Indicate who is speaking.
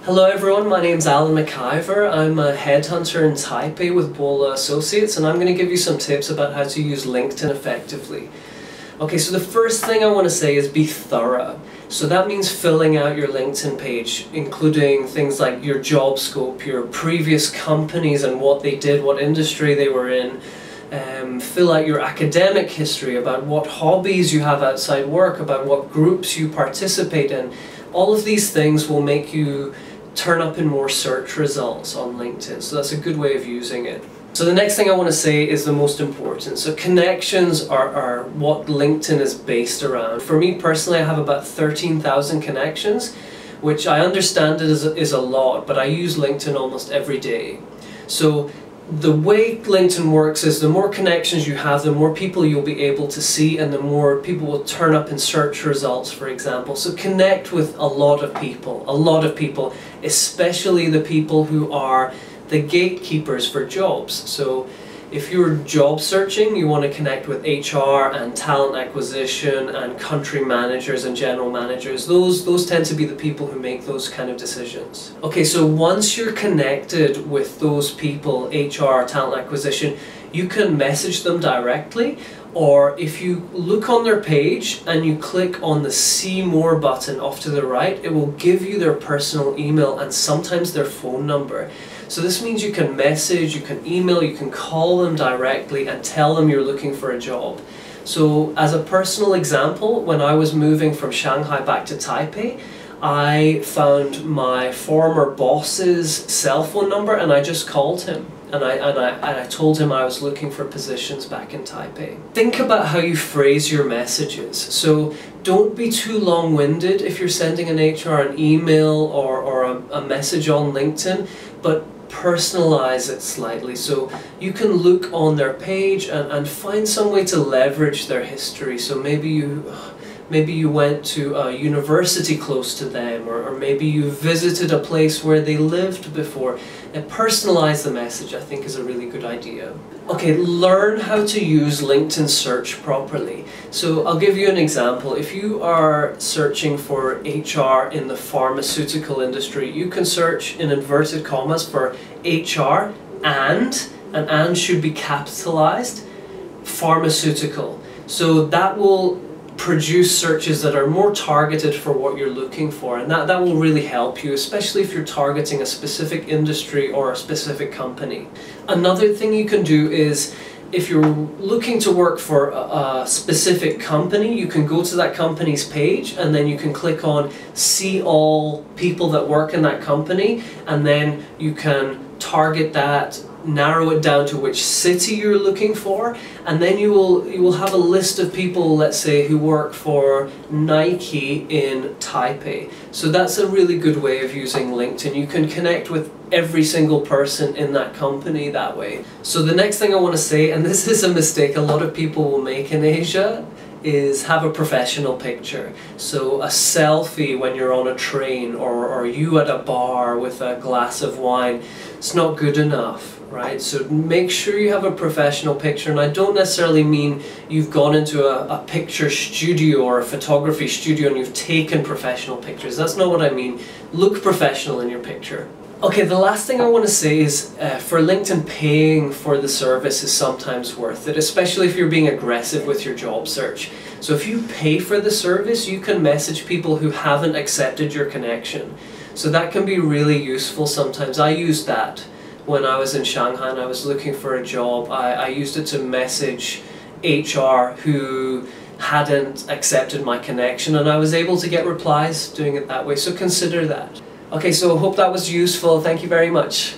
Speaker 1: Hello everyone, my name's McIvor. I'm a headhunter in Taipei with Bola Associates, and I'm going to give you some tips about how to use LinkedIn effectively. Okay, so the first thing I want to say is be thorough. So that means filling out your LinkedIn page, including things like your job scope, your previous companies and what they did, what industry they were in. Fill out your academic history about what hobbies you have outside work, about what groups you participate in. All of these things will make you turn up in more search results on LinkedIn, so that's a good way of using it. So the next thing I want to say is the most important. So connections are what LinkedIn is based around. For me personally, I have about 13,000 connections, which I understand is a lot, but I use LinkedIn almost every day. So the way LinkedIn works is the more connections you have, the more people you'll be able to see, and the more people will turn up in search results, for example. So connect with a lot of people, especially the people who are the gatekeepers for jobs. So if you're job searching, you want to connect with HR and talent acquisition and country managers and general managers. Those tend to be the people who make those kind of decisions. Okay, so once you're connected with those people, HR, talent acquisition, you can message them directly, or if you look on their page and you click on the See More button off to the right, it will give you their personal email and sometimes their phone number. So this means you can message, you can email, you can call them directly and tell them you're looking for a job. So as a personal example, when I was moving from Shanghai back to Taipei, I found my former boss's cell phone number and I just called him. And I told him I was looking for positions back in Taipei. Think about how you phrase your messages. So don't be too long-winded if you're sending an HR an email or a message on LinkedIn, but personalize it slightly. So you can look on their page and find some way to leverage their history. So maybe you went to a university close to them, or maybe you visited a place where they lived before. And personalize the message, I think, is a really good idea. Okay, learn how to use LinkedIn search properly. So I'll give you an example. If you are searching for HR in the pharmaceutical industry, you can search in inverted commas for HR and should be capitalized, pharmaceutical. So that will produce searches that are more targeted for what you're looking for, and that will really help you, especially if you're targeting a specific industry or a specific company. Another thing you can do is, if you're looking to work for a specific company, you can go to that company's page and then you can click on See All People that work in that company, and then you can target that, narrow it down to which city you're looking for, and then you will have a list of people, let's say, who work for Nike in Taipei. So that's a really good way of using LinkedIn. You can connect with every single person in that company that way. So the next thing I want to say, and this is a mistake a lot of people will make in Asia, is have a professional picture. So a selfie when you're on a train, or you at a bar with a glass of wine, it's not good enough, right? So make sure you have a professional picture, and I don't necessarily mean you've gone into a picture studio or a photography studio and you've taken professional pictures. That's not what I mean. Look professional in your picture. Okay, the last thing I want to say is for LinkedIn, paying for the service is sometimes worth it, especially if you're being aggressive with your job search. So if you pay for the service, you can message people who haven't accepted your connection. So that can be really useful sometimes. I used that when I was in Shanghai and I was looking for a job. I used it to message HR who hadn't accepted my connection, and I was able to get replies doing it that way. So consider that. Okay, so I hope that was useful. Thank you very much.